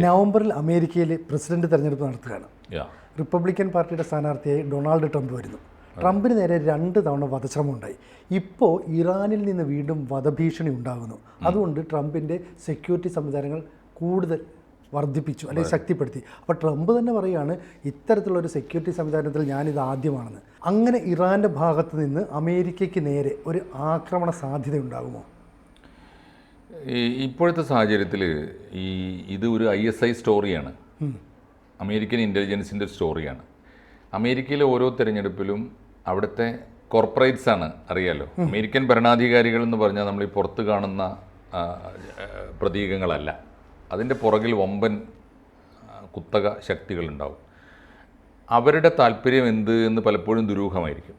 നവംബറിൽ അമേരിക്കയിൽ പ്രസിഡന്റ് തെരഞ്ഞെടുപ്പ് നടത്തുകയാണ്. Yeah. റിപ്പബ്ലിക്കൻ പാർട്ടിയുടെ സ്ഥാനാർത്ഥിയായി ഡൊണാൾഡ് ട്രംപ് വരുന്നു. ട്രംപിന് നേരെ 2 തവണ വധശ്രമം ഉണ്ടായി. ഇപ്പോൾ ഇറാനിൽ നിന്ന് വീണ്ടും വധഭീഷണി ഉണ്ടാകുന്നു. അതുകൊണ്ട് ട്രംപിൻ്റെ സെക്യൂരിറ്റി സംവിധാനങ്ങൾ കൂടുതൽ വർദ്ധിപ്പിച്ചു അല്ലെങ്കിൽ ശക്തിപ്പെടുത്തി. അപ്പോൾ ട്രംപ് തന്നെ പറയുകയാണ്, ഇത്തരത്തിലുള്ളൊരു സെക്യൂരിറ്റി സംവിധാനത്തിൽ ഞാനിത് ആദ്യമാണെന്ന്. അങ്ങനെ ഇറാൻ്റെ ഭാഗത്ത് നിന്ന് അമേരിക്കയ്ക്ക് നേരെ ഒരു ആക്രമണ സാധ്യത ഉണ്ടാകുമോ? ഇപ്പോഴത്തെ സാഹചര്യത്തിൽ ഇത് ഒരു ISI സ്റ്റോറിയാണ്, അമേരിക്കൻ ഇൻ്റലിജൻസിൻ്റെ സ്റ്റോറിയാണ്. അമേരിക്കയിലെ ഓരോ തിരഞ്ഞെടുപ്പിലും അവിടുത്തെ കോർപ്പറേറ്റ്സ് ആണ്, അറിയാലോ. അമേരിക്കൻ ഭരണാധികാരികൾ എന്ന് പറഞ്ഞാൽ നമ്മൾ ഈ പുറത്ത് കാണുന്ന പ്രതീകങ്ങളല്ല. അതിൻ്റെ പുറകിൽ വമ്പൻ കുത്തക ശക്തികളുണ്ടാവും. അവരുടെ താല്പര്യം എന്ത് എന്ന് പലപ്പോഴും ദുരൂഹമായിരിക്കും.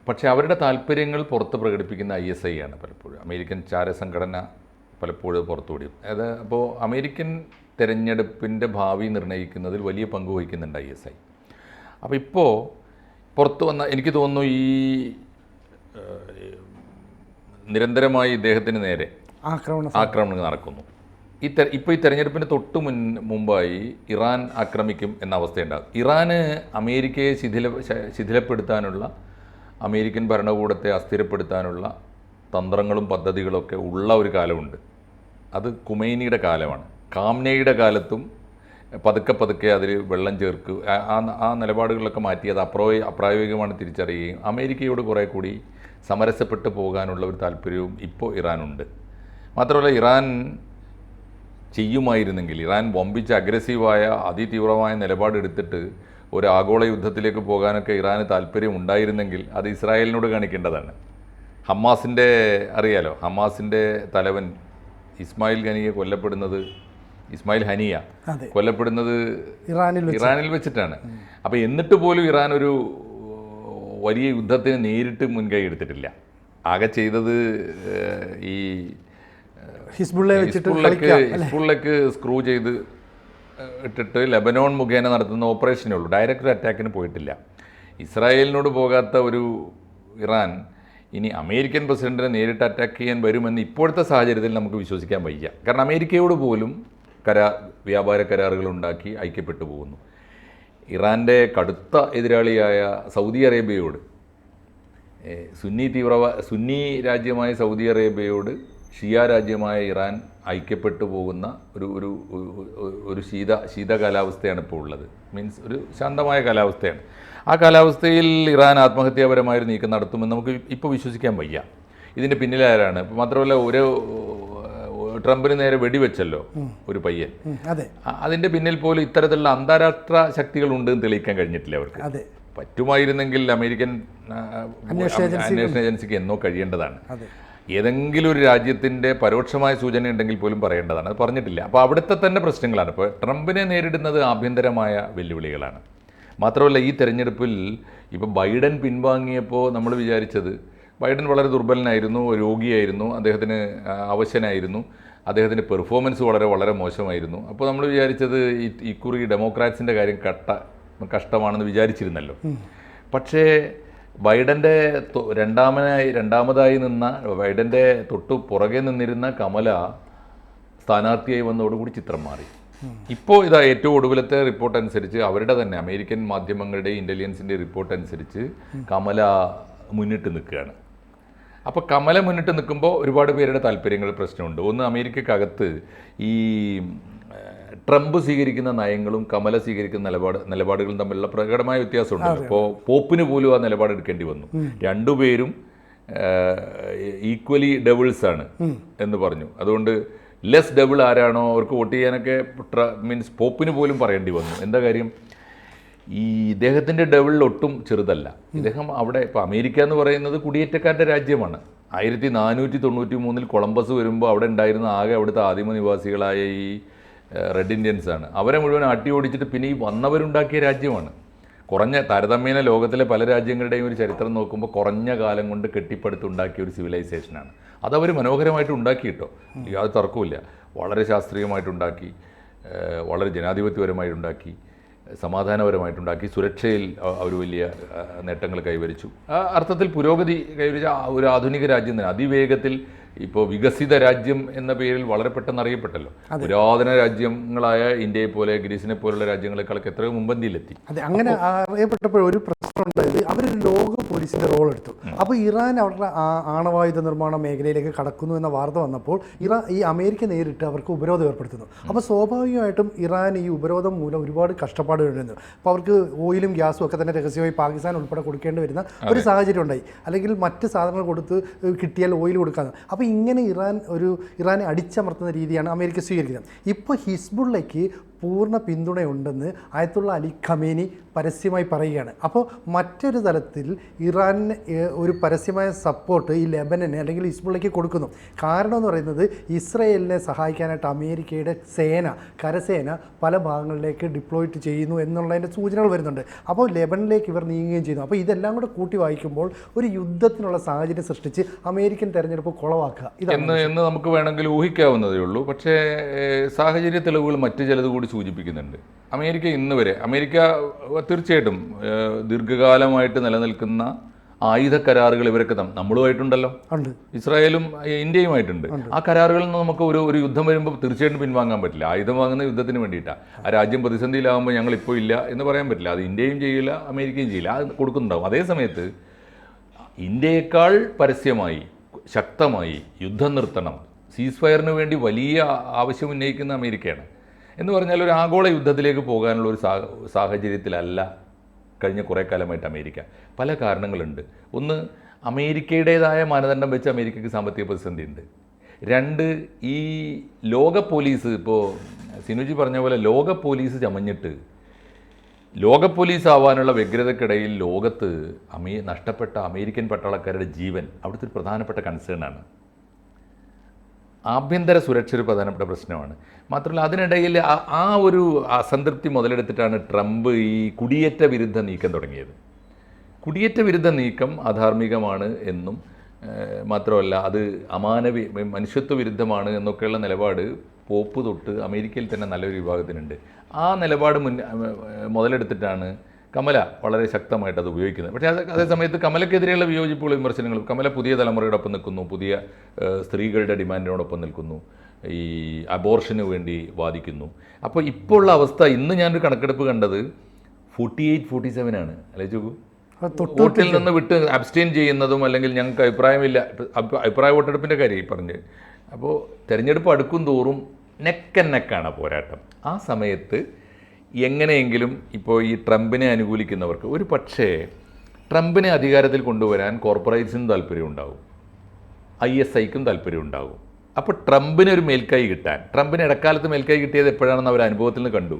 പക്ഷേ അവരുടെ താല്പര്യങ്ങൾ പുറത്ത് പ്രകടിപ്പിക്കുന്ന ISI ആണ് പലപ്പോഴും. അമേരിക്കൻ ചാരസംഘടന പലപ്പോഴും പുറത്തുവിടും. അതായത് അപ്പോൾ അമേരിക്കൻ തിരഞ്ഞെടുപ്പിൻ്റെ ഭാവി നിർണ്ണയിക്കുന്നതിൽ വലിയ പങ്ക് വഹിക്കുന്നുണ്ട് ISI. അപ്പോൾ ഇപ്പോൾ പുറത്തു വന്ന, എനിക്ക് തോന്നുന്നു, ഈ നിരന്തരമായി ഇദ്ദേഹത്തിന് നേരെ ആക്രമണങ്ങൾ നടക്കുന്നു. ഇപ്പോൾ ഈ തെരഞ്ഞെടുപ്പിന് തൊട്ട് മുമ്പായി ഇറാൻ ആക്രമിക്കും എന്ന അവസ്ഥയുണ്ടാകും. ഇറാന് അമേരിക്കയെ ശിഥിലപ്പെടുത്താനുള്ള, അമേരിക്കൻ ഭരണകൂടത്തെ അസ്ഥിരപ്പെടുത്താനുള്ള തന്ത്രങ്ങളും പദ്ധതികളൊക്കെ ഉള്ള ഒരു കാലമുണ്ട്. അത് ഖുമൈനിയുടെ കാലമാണ്. ഖാംനയുടെ കാലത്തും പതുക്കെ അതിൽ വെള്ളം ചേർക്കുക, ആ നിലപാടുകളൊക്കെ മാറ്റി അത് അപ്രായോഗികമാണ് തിരിച്ചറിയുകയും അമേരിക്കയോട് കുറേ കൂടി സമരസപ്പെട്ട് പോകാനുള്ള ഒരു താല്പര്യവും ഇപ്പോൾ ഇറാനുണ്ട്. മാത്രമല്ല, ഇറാൻ ചെയ്യുമായിരുന്നെങ്കിൽ, ഇറാൻ വമ്പിച്ച് അഗ്രസീവായ അതിതീവ്രമായ നിലപാടെടുത്തിട്ട് ഒരു ആഗോള യുദ്ധത്തിലേക്ക് പോകാനൊക്കെ ഇറാന് താല്പര്യം ഉണ്ടായിരുന്നെങ്കിൽ അത് ഇസ്രായേലിനോട് കാണിക്കേണ്ടതാണ്. ഹമാസിൻ്റെ, അറിയാലോ, ഹമാസിൻ്റെ തലവൻ ഇസ്മായിൽ ഹനിയ കൊല്ലപ്പെടുന്നത് ഇറാനിൽ വെച്ചിട്ടാണ്. അപ്പോൾ എന്നിട്ട് പോലും ഇറാൻ ഒരു വലിയ യുദ്ധത്തിന് നേരിട്ട് മുൻകൈ എടുത്തിട്ടില്ല. ആകെ ചെയ്തത് ഈ ഹിസ്ബുള്ളക്ക് സ്ക്രൂ ചെയ്ത് ഇട്ടിട്ട് ലെബനോൺ മുഖേന നടത്തുന്ന ഓപ്പറേഷനേ ഉള്ളൂ. ഡയറക്റ്റ് അറ്റാക്കിന് പോയിട്ടില്ല. ഇസ്രായേലിനോട് പോകാത്ത ഒരു ഇറാൻ ഇനി അമേരിക്കൻ പ്രസിഡന്റിനെ നേരിട്ട് അറ്റാക്ക് ചെയ്യാൻ വരുമെന്ന് ഇപ്പോഴത്തെ സാഹചര്യത്തിൽ നമുക്ക് വിശ്വസിക്കാൻ വയ്യ. കാരണം അമേരിക്കയോട് പോലും വ്യാപാര കരാറുകൾ ഉണ്ടാക്കി ഐക്യപ്പെട്ടു പോകുന്നു. ഇറാൻ്റെ കടുത്ത എതിരാളിയായ സൗദി അറേബ്യയോട്, സുന്നി രാജ്യമായ സൗദി അറേബ്യയോട് ഷിയ രാജ്യമായ ഇറാൻ ഐക്യപ്പെട്ടു പോകുന്ന ഒരു ശീത കാലാവസ്ഥയാണ് ഇപ്പോൾ ഉള്ളത്. മീൻസ് ഒരു ശാന്തമായ കാലാവസ്ഥയാണ്. ആ കാലാവസ്ഥയിൽ ഇറാൻ ആത്മഹത്യാപരമായൊരു നീക്കം നടത്തുമെന്ന് നമുക്ക് ഇപ്പോൾ വിശ്വസിക്കാൻ വയ്യ. ഇതിൻ്റെ പിന്നിലാരാണ്? മാത്രമല്ല, ട്രംപിന് നേരെ വെടിവെച്ചല്ലോ ഒരു പയ്യൻ. അതിൻ്റെ പിന്നിൽ പോലും ഇത്തരത്തിലുള്ള അന്താരാഷ്ട്ര ശക്തികളുണ്ട് എന്ന് തെളിയിക്കാൻ കഴിഞ്ഞിട്ടില്ല അവർക്ക്. പറ്റുമായിരുന്നെങ്കിൽ അമേരിക്കൻ അന്വേഷണ ഏജൻസിക്ക് എന്നോ കഴിയേണ്ടതാണ്. ഏതെങ്കിലും ഒരു രാജ്യത്തിൻ്റെ പരോക്ഷമായ സൂചന ഉണ്ടെങ്കിൽ പോലും പറയേണ്ടതാണ്. അത് പറഞ്ഞിട്ടില്ല. അപ്പോൾ അവിടുത്തെ തന്നെ പ്രശ്നങ്ങളാണ്. ഇപ്പോൾ ട്രംപിനെ നേരിടുന്നത് ആഭ്യന്തരമായ വെല്ലുവിളികളാണ്. മാത്രമല്ല, ഈ തെരഞ്ഞെടുപ്പിൽ ഇപ്പോൾ ബൈഡൻ പിൻവാങ്ങിയപ്പോൾ നമ്മൾ വിചാരിച്ചത്, ബൈഡൻ വളരെ ദുർബലനായിരുന്നു, രോഗിയായിരുന്നു, അദ്ദേഹത്തിന് അവശനായിരുന്നു, അദ്ദേഹത്തിൻ്റെ പെർഫോമൻസ് വളരെ മോശമായിരുന്നു. അപ്പോൾ നമ്മൾ വിചാരിച്ചത് ഇക്കുറി ഡെമോക്രാറ്റ്സിൻ്റെ കാര്യം കഷ്ടമാണെന്ന് വിചാരിച്ചിരുന്നല്ലോ. പക്ഷേ ബൈഡൻ്റെ രണ്ടാമതായി നിന്ന, ബൈഡൻ്റെ തൊട്ടു പുറകെ നിന്നിരുന്ന കമല സ്ഥാനാർത്ഥിയായി വന്നതോടുകൂടി ചിത്രം മാറി. ഇപ്പോൾ ഇതാ ഏറ്റവും ഒടുവിലത്തെ റിപ്പോർട്ട് അനുസരിച്ച്, അവരുടെ തന്നെ അമേരിക്കൻ മാധ്യമങ്ങളുടെ ഇൻ്റലിജൻസിൻ്റെ റിപ്പോർട്ട് അനുസരിച്ച് കമല മുന്നിട്ട് നിൽക്കുകയാണ്. അപ്പോൾ കമല മുന്നിട്ട് നിൽക്കുമ്പോൾ ഒരുപാട് പേരുടെ താല്പര്യങ്ങൾ പ്രശ്നമുണ്ട്. ഒന്ന്, അമേരിക്കക്കകത്ത് ഈ ട്രംപ് സ്വീകരിക്കുന്ന നയങ്ങളും കമല സ്വീകരിക്കുന്ന നിലപാടുകളും തമ്മിലുള്ള പ്രകടമായ വ്യത്യാസമുണ്ട്. ഇപ്പോൾ പോപ്പിന് പോലും ആ നിലപാട് എടുക്കേണ്ടി വന്നു. രണ്ടുപേരും ഈക്വലി ഡെവിൾസാണ് എന്ന് പറഞ്ഞു. അതുകൊണ്ട് ലെസ് ഡെവിൾ ആരാണോ അവർക്ക് വോട്ട് ചെയ്യാനൊക്കെ മീൻസ് പോപ്പിന് പോലും പറയേണ്ടി വന്നു. എന്താ കാര്യം? ഈ ഇദ്ദേഹത്തിൻ്റെ ഡെവിൾ ഒട്ടും ചെറുതല്ല. ഇദ്ദേഹം അവിടെ, ഇപ്പോൾ അമേരിക്ക എന്ന് പറയുന്നത് കുടിയേറ്റക്കാരുടെ രാജ്യമാണ്. 1493 കൊളംബസ് വരുമ്പോൾ അവിടെ ഉണ്ടായിരുന്ന ആകെ അവിടുത്തെ ആദിമ നിവാസികളായ ഈ റെഡ് ഇന്ത്യൻസ് ആണ്. അവരെ മുഴുവൻ അട്ടി ഓടിച്ചിട്ട് പിന്നെ ഈ വന്നവരുണ്ടാക്കിയ രാജ്യമാണ്. താരതമ്യേന ലോകത്തിലെ പല രാജ്യങ്ങളുടെയും ഒരു ചരിത്രം നോക്കുമ്പോൾ കുറഞ്ഞ കാലം കൊണ്ട് കെട്ടിപ്പടുത്തുണ്ടാക്കിയ ഒരു സിവിലൈസേഷനാണ്. അതവർ മനോഹരമായിട്ട് ഉണ്ടാക്കിയിട്ടോ, യാതൊരു തർക്കവുമില്ല. വളരെ ശാസ്ത്രീയമായിട്ടുണ്ടാക്കി, വളരെ ജനാധിപത്യപരമായിട്ടുണ്ടാക്കി, സമാധാനപരമായിട്ടുണ്ടാക്കി, സുരക്ഷയിൽ അവർ വലിയ നേട്ടങ്ങൾ കൈവരിച്ചു. ആ അർത്ഥത്തിൽ പുരോഗതി കൈവരിച്ച ഒരു ആധുനിക രാജ്യം തന്നെ. അതിവേഗത്തിൽ ഇപ്പോൾ വികസിത രാജ്യം എന്ന പേരിൽ വളരെ പെട്ടെന്ന് അറിയപ്പെട്ടല്ലോ. പുരാതന രാജ്യങ്ങളായ ഇന്ത്യയെ പോലെ ഗ്രീസിനെ പോലുള്ള രാജ്യങ്ങളെക്കാളൊക്കെ എത്രയോ മുൻപന്തിയിലെത്തി. അതെ, അങ്ങനെ അറിയപ്പെട്ടപ്പോൾ ഒരു പ്രശ്നം ഉണ്ടായത് അവരൊരു ലോക പോലീസിന്റെ റോൾ എടുത്തു. അപ്പോൾ ഇറാൻ അവരുടെ ആണവായുധ നിർമ്മാണ മേഖലയിലേക്ക് കടക്കുന്നു എന്ന വാർത്ത വന്നപ്പോൾ ഈ അമേരിക്ക നേരിട്ട് അവർക്ക് ഉപരോധം ഏർപ്പെടുത്തുന്നു. അപ്പോൾ സ്വാഭാവികമായിട്ടും ഇറാൻ ഈ ഉപരോധം മൂലം ഒരുപാട് കഷ്ടപ്പാട് വരുന്നു. അപ്പോൾ അവർക്ക് ഓയിലും ഗ്യാസും ഒക്കെ തന്നെ രഹസ്യമായി പാകിസ്ഥാൻ ഉൾപ്പെടെ കൊടുക്കേണ്ടി വരുന്ന ഒരു സാഹചര്യം ഉണ്ടായി. അല്ലെങ്കിൽ മറ്റ് സാധനങ്ങൾ കൊടുത്ത് കിട്ടിയാൽ ഓയിൽ കൊടുക്കാതെ. അപ്പോൾ ഇങ്ങനെ ഇറാനെ അടിച്ചമർത്തുന്ന രീതിയാണ് അമേരിക്ക സ്വീകരിക്കുന്നത്. ഇപ്പോൾ ഹിസ്ബുള്ളയ്ക്ക് പൂർണ്ണ പിന്തുണയുണ്ടെന്ന് ആയത്തുള്ള അലി ഖമേനി പരസ്യമായി പറയുകയാണ്. അപ്പോൾ മറ്റൊരു തലത്തിൽ ഇറാന് ഒരു പരസ്യമായ സപ്പോർട്ട് ഈ ലെബനന് അല്ലെങ്കിൽ ഹിസ്ബുള്ളയ്ക്ക് കൊടുക്കുന്നു. കാരണം എന്ന് പറയുന്നത് ഇസ്രയേലിനെ സഹായിക്കാനായിട്ട് അമേരിക്കയുടെ കരസേന പല ഭാഗങ്ങളിലേക്ക് ഡിപ്ലോയിറ്റ് ചെയ്യുന്നു എന്നുള്ളതിൻ്റെ സൂചനകൾ വരുന്നുണ്ട്. അപ്പോൾ ലെബനിലേക്ക് ഇവർ നീങ്ങുകയും ചെയ്യുന്നു. അപ്പോൾ ഇതെല്ലാം കൂടെ കൂട്ടി വായിക്കുമ്പോൾ ഒരു യുദ്ധത്തിനുള്ള സാഹചര്യം സൃഷ്ടിച്ച് അമേരിക്കൻ തെരഞ്ഞെടുപ്പ് കുളവാക്കുക എന്ന് നമുക്ക് വേണമെങ്കിൽ ഊഹിക്കാവുന്നതേ ഉള്ളൂ. പക്ഷേ സാഹചര്യ തെളിവുകൾ മറ്റു ചിലത് കൂടി സൂചിപ്പിക്കുന്നുണ്ട്. അമേരിക്ക തീർച്ചയായിട്ടും ദീർഘകാലമായിട്ട് നിലനിൽക്കുന്ന ആയുധ കരാറുകൾ ഇവരൊക്കെ നമ്മളുമായിട്ടുണ്ടല്ലോ, ഇസ്രായേലും ഇന്ത്യയുമായിട്ടുണ്ട്. ആ കരാറുകളിൽ നിന്ന് നമുക്ക് ഒരു യുദ്ധം വരുമ്പോൾ തീർച്ചയായിട്ടും പിൻവാങ്ങാൻ പറ്റില്ല. ആയുധം വാങ്ങുന്ന യുദ്ധത്തിന് വേണ്ടിയിട്ടാണ്. ആ രാജ്യം പ്രതിസന്ധിയിലാകുമ്പോൾ ഞങ്ങൾ ഇപ്പോൾ ഇല്ല എന്ന് പറയാൻ പറ്റില്ല. അത് ഇന്ത്യയും ചെയ്യില്ല, അമേരിക്കയും ചെയ്യില്ല, അത് കൊടുക്കുന്നുണ്ടാവും. അതേ സമയത്ത് ഇന്ത്യയേക്കാൾ പരസ്യമായി ശക്തമായി യുദ്ധം നിർത്തണം, സീസ് ഫയറിന് വേണ്ടി വലിയ ആവശ്യം ഉന്നയിക്കുന്ന അമേരിക്കയാണ്. എന്ന് പറഞ്ഞാൽ ഒരു ആഗോള യുദ്ധത്തിലേക്ക് പോകാനുള്ള ഒരു സാഹചര്യത്തിലല്ല കഴിഞ്ഞ കുറേ കാലമായിട്ട് അമേരിക്ക. പല കാരണങ്ങളുണ്ട്. ഒന്ന്, അമേരിക്കയുടേതായ മാനദണ്ഡം വെച്ച് അമേരിക്കയ്ക്ക് സാമ്പത്തിക പ്രതിസന്ധി ഉണ്ട്. രണ്ട്, ഈ ലോക പോലീസ്, ഇപ്പോൾ സിനുജി പറഞ്ഞ പോലെ ലോക പോലീസ് ചമഞ്ഞിട്ട് ലോക പോലീസ് ആവാനുള്ള വ്യഗ്രതയ്ക്കിടയിൽ ലോകത്ത് നഷ്ടപ്പെട്ട അമേരിക്കൻ പട്ടാളക്കാരുടെ ജീവൻ അവിടുത്തെ ഒരു പ്രധാനപ്പെട്ട കൺസേണാണ്. ആഭ്യന്തര സുരക്ഷ ഒരു പ്രധാനപ്പെട്ട പ്രശ്നമാണ്. മാത്രമല്ല അതിനിടയിൽ ആ ഒരു അസംതൃപ്തി മുതലെടുത്തിട്ടാണ് ട്രംപ് ഈ കുടിയേറ്റ വിരുദ്ധ നീക്കം തുടങ്ങിയത്. കുടിയേറ്റ വിരുദ്ധ നീക്കം അധാർമികമാണ് എന്നും മാത്രമല്ല അത് മനുഷ്യത്വ വിരുദ്ധമാണ് എന്നൊക്കെയുള്ള നിലപാട് പോപ്പ് തൊട്ട് അമേരിക്കയിൽ തന്നെ നല്ലൊരു വിഭാഗത്തിനുണ്ട്. ആ നിലപാട് മുതലെടുത്തിട്ടാണ് കമല വളരെ ശക്തമായിട്ട് അത് ഉപയോഗിക്കുന്നത്. പക്ഷേ അതേ സമയത്ത് കമലക്കെതിരെയുള്ള വിയോജിപ്പുകളും വിമർശനങ്ങളും, കമല പുതിയ തലമുറയോടൊപ്പം നിൽക്കുന്നു, പുതിയ സ്ത്രീകളുടെ ഡിമാൻഡിനോടൊപ്പം നിൽക്കുന്നു, ഈ അബോർഷന് വേണ്ടി വാദിക്കുന്നു. അപ്പോൾ ഇപ്പോൾ ഉള്ള അവസ്ഥ, ഇന്ന് ഞാനൊരു കണക്കെടുപ്പ് കണ്ടത് 48-47 ആണ്. അല്ലെ ചോക്കു, വോട്ടിൽ നിന്ന് വിട്ട് അബ്സ്റ്റെയിൻ ചെയ്യുന്നതും അല്ലെങ്കിൽ ഞങ്ങൾക്ക് അഭിപ്രായമില്ല, അഭിപ്രായ വോട്ടെടുപ്പിൻ്റെ കാര്യം പറഞ്ഞ്. അപ്പോൾ തെരഞ്ഞെടുപ്പ് അടുക്കും തോറും നെക്കാണ് പോരാട്ടം. ആ സമയത്ത് എങ്ങനെയെങ്കിലും ഇപ്പോൾ ഈ ട്രംപിനെ അനുകൂലിക്കുന്നവർക്ക് ഒരു പക്ഷേ ട്രംപിനെ അധികാരത്തിൽ കൊണ്ടുവരാൻ കോർപ്പറേറ്റ്സിനും താല്പര്യമുണ്ടാകും, ISIക്കും താല്പര്യമുണ്ടാകും. അപ്പോൾ ട്രംപിന് ഒരു മേൽക്കൈ കിട്ടാൻ, ട്രംപിന് ഇടക്കാലത്ത് മേൽക്കൈ കിട്ടിയത് എപ്പോഴാണെന്ന് അവർ അനുഭവത്തിൽ നിന്ന് കണ്ടു.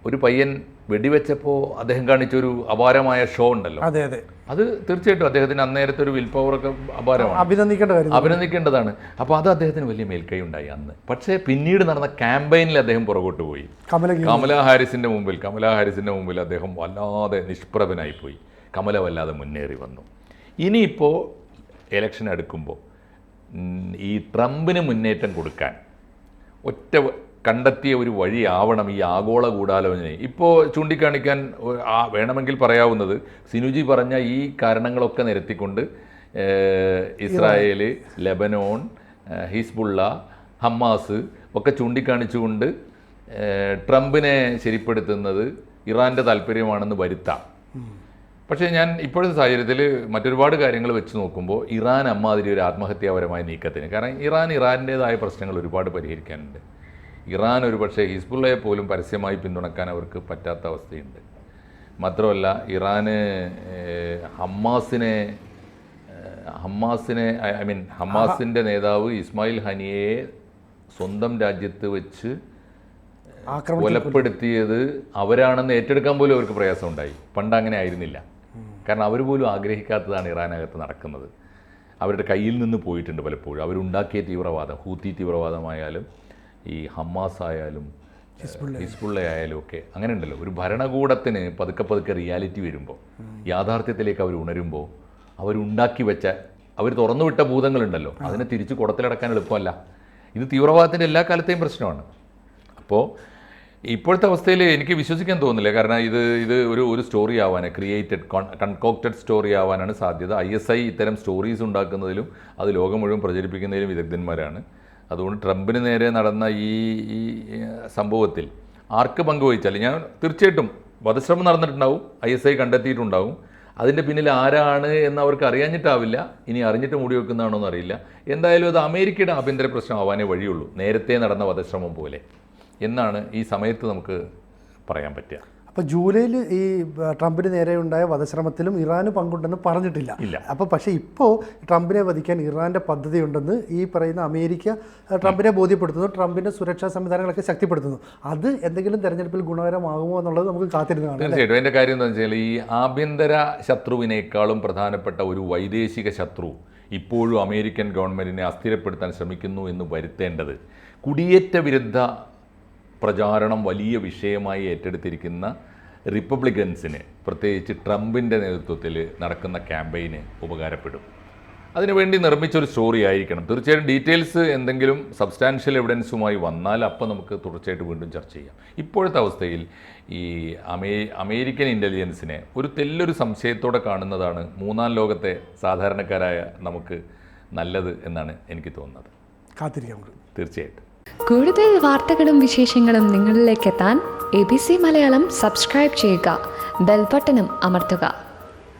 ഒരു പയ്യൻ വെടിവെച്ചപ്പോൾ അദ്ദേഹം കാണിച്ചൊരു അപാരമായ ഷോ ഉണ്ടല്ലോ, അത് തീർച്ചയായിട്ടും അദ്ദേഹത്തിന് അന്നേരത്തെ ഒരു വിൽ പവറൊക്കെ അപാരമാണ്, അഭിനന്ദിക്കേണ്ടതാണ്. അപ്പോൾ അത് അദ്ദേഹത്തിന് വലിയ മേൽക്കൈ ഉണ്ടായി അന്ന്. പക്ഷേ പിന്നീട് നടന്ന ക്യാമ്പയിനിൽ അദ്ദേഹം പുറകോട്ട് പോയി. കമലാ ഹാരിസിൻ്റെ മുമ്പിൽ അദ്ദേഹം വല്ലാതെ നിഷ്പ്രഭനായിപ്പോയി. കമല വല്ലാതെ മുന്നേറി വന്നു. ഇനിയിപ്പോൾ ഇലക്ഷൻ അടുക്കുമ്പോൾ ഈ ട്രംപിന് മുന്നേറ്റം കൊടുക്കാൻ കണ്ടെത്തിയ ഒരു വഴിയാവണം ഈ ആഗോള ഗൂഢാലോചന. ഇപ്പോൾ ചൂണ്ടിക്കാണിക്കാൻ വേണമെങ്കിൽ പറയാവുന്നത്, സിനുജി പറഞ്ഞ ഈ കാരണങ്ങളൊക്കെ നിരത്തിക്കൊണ്ട് ഇസ്രായേൽ, ലെബനോൺ, ഹിസ്ബുള്ള, ഹമാസ് ഒക്കെ ചൂണ്ടിക്കാണിച്ചുകൊണ്ട് ട്രംപിനെ ശരിപ്പെടുത്തുന്നത് ഇറാൻ്റെ താല്പര്യമാണെന്ന് വരുത്താം. പക്ഷേ ഞാൻ ഇപ്പോഴത്തെ സാഹചര്യത്തിൽ മറ്റൊരുപാട് കാര്യങ്ങൾ വെച്ച് നോക്കുമ്പോൾ ഇറാൻ അമ്മാതിരി ഒരു ആത്മഹത്യാപരമായ നീക്കത്തിന്, കാരണം ഇറാൻ്റേതായ പ്രശ്നങ്ങൾ ഒരുപാട് പരിഹരിക്കാനുണ്ട്. ഇറാൻ ഒരു പക്ഷേ ഹിസ്ബുള്ളയെ പോലും പരസ്യമായി പിന്തുണക്കാൻ അവർക്ക് പറ്റാത്ത അവസ്ഥയുണ്ട്. മാത്രമല്ല ഇറാന് ഹമാസിൻ്റെ നേതാവ് ഇസ്മായിൽ ഹനിയയെ സ്വന്തം രാജ്യത്ത് വെച്ച് കൊലപ്പെടുത്തിയത് അവരാണെന്ന് ഏറ്റെടുക്കാൻ പോലും അവർക്ക് പ്രയാസമുണ്ടായി. പണ്ട് അങ്ങനെ ആയിരുന്നില്ല. കാരണം അവർ പോലും ആഗ്രഹിക്കാത്തതാണ് ഇറാനകത്ത് നടക്കുന്നത്. അവരുടെ കയ്യിൽ നിന്ന് പോയിട്ടുണ്ട് പലപ്പോഴും. അവരുണ്ടാക്കിയ തീവ്രവാദം, ഹൂത്തി തീവ്രവാദമായാലും ഈ ഹമാസ് ആയാലും ഹിസ്ബുള്ള ആയാലും ഒക്കെ അങ്ങനെ ഉണ്ടല്ലോ. ഒരു ഭരണകൂടത്തിന് പതുക്കെ റിയാലിറ്റി വരുമ്പോൾ, യാഥാർത്ഥ്യത്തിലേക്ക് അവർ ഉണരുമ്പോൾ, അവരുണ്ടാക്കി വെച്ച, അവർ തുറന്നുവിട്ട ഭൂതങ്ങളുണ്ടല്ലോ, അതിനെ തിരിച്ച് കുടത്തിലടക്കാൻ എളുപ്പമല്ല. ഇത് തീവ്രവാദത്തിൻ്റെ എല്ലാ കാലത്തെയും പ്രശ്നമാണ്. അപ്പോൾ ഇപ്പോഴത്തെ അവസ്ഥയിൽ എനിക്ക് വിശ്വസിക്കാൻ തോന്നുന്നില്ല. കാരണം ഇത് ഒരു സ്റ്റോറി ആവാൻ, ക്രിയേറ്റഡ് കൺകോക്റ്റഡ് സ്റ്റോറി ആവാനാണ് സാധ്യത. ISI ഇത്തരം സ്റ്റോറീസ് ഉണ്ടാക്കുന്നതിലും അത് ലോകം മുഴുവൻ പ്രചരിപ്പിക്കുന്നതിലും വിദഗ്ധന്മാരാണ്. അതുകൊണ്ട് ട്രംപിന് നേരെ നടന്ന ഈ സംഭവത്തിൽ ആർക്ക് പങ്കുവഹിച്ചാലും, ഞാൻ തീർച്ചയായിട്ടും വധശ്രമം നടന്നിട്ടുണ്ടാവും, ISI കണ്ടെത്തിയിട്ടുണ്ടാവും. അതിൻ്റെ പിന്നിൽ ആരാണ് എന്ന് അവർക്ക് അറിയാഞ്ഞിട്ടാവില്ല, ഇനി അറിഞ്ഞിട്ട് മൂടി വെക്കുന്നതാണോ എന്നറിയില്ല. എന്തായാലും അത് അമേരിക്കയുടെ ആഭ്യന്തര പ്രശ്നമാവാനേ വഴിയുള്ളൂ, നേരത്തെ നടന്ന വധശ്രമം പോലെ എന്നാണ് ഈ സമയത്ത് നമുക്ക് പറയാൻ പറ്റുക. അപ്പോൾ ജൂലൈയിൽ ഈ ട്രംപിന് നേരെ ഉണ്ടായ വധശ്രമത്തിലും ഇറാന് പങ്കുണ്ടെന്ന് പറഞ്ഞിട്ടില്ല. അപ്പോൾ പക്ഷേ ഇപ്പോൾ ട്രംപിനെ വധിക്കാൻ ഇറാൻ്റെ പദ്ധതിയുണ്ടെന്ന് ഈ പറയുന്ന അമേരിക്ക ട്രംപിനെ ബോധ്യപ്പെടുത്തുന്നു, ട്രംപിൻ്റെ സുരക്ഷാ സംവിധാനങ്ങളൊക്കെ ശക്തിപ്പെടുത്തുന്നു. അത് എന്തെങ്കിലും തെരഞ്ഞെടുപ്പിൽ ഗുണകരമാകുമോ എന്നുള്ളത് നമുക്ക് കാത്തിരുന്ന് കാണാം. തീർച്ചയായിട്ടും. എൻ്റെ കാര്യം എന്താണെന്ന് വെച്ചാൽ, ഈ ആഭ്യന്തര ശത്രുവിനേക്കാളും പ്രധാനപ്പെട്ട ഒരു വൈദേശിക ശത്രു ഇപ്പോഴും അമേരിക്കൻ ഗവൺമെൻറ്റിനെ അസ്ഥിരപ്പെടുത്താൻ ശ്രമിക്കുന്നു എന്ന് വരുത്തേണ്ടത് കുടിയേറ്റ വിരുദ്ധ പ്രചാരണം വലിയ വിഷയമായി ഏറ്റെടുത്തിരിക്കുന്ന റിപ്പബ്ലിക്കൻസിന്, പ്രത്യേകിച്ച് ട്രംപിൻ്റെ നേതൃത്വത്തിൽ നടക്കുന്ന ക്യാമ്പയിന് ഉപകാരപ്പെടും. അതിനുവേണ്ടി നിർമ്മിച്ചൊരു സ്റ്റോറി ആയിരിക്കണം. തീർച്ചയായിട്ടും ഡീറ്റെയിൽസ് എന്തെങ്കിലും സബ്സ്റ്റാൻഷ്യൽ എവിഡൻസുമായി വന്നാൽ അപ്പോൾ നമുക്ക് തുടർച്ചയായിട്ട് വീണ്ടും ചർച്ച ചെയ്യാം. ഇപ്പോഴത്തെ അവസ്ഥയിൽ ഈ അമേരിക്കൻ ഇൻ്റലിജൻസിനെ ഒരു തെല്ലൊരു സംശയത്തോടെ കാണുന്നതാണ് മൂന്നാം ലോകത്തെ സാധാരണക്കാരായ നമുക്ക് നല്ലത് എന്നാണ് എനിക്ക് തോന്നുന്നത്. കാത്തിരിക്കാം. തീർച്ചയായിട്ടും. കൂടുതൽ വാർത്തകളും വിശേഷങ്ങളും നിങ്ങളിലേക്ക് എത്താൻ ABC മലയാളം സബ്സ്ക്രൈബ് ചെയ്യുക, ബെൽ ബട്ടണും അമർത്തുക.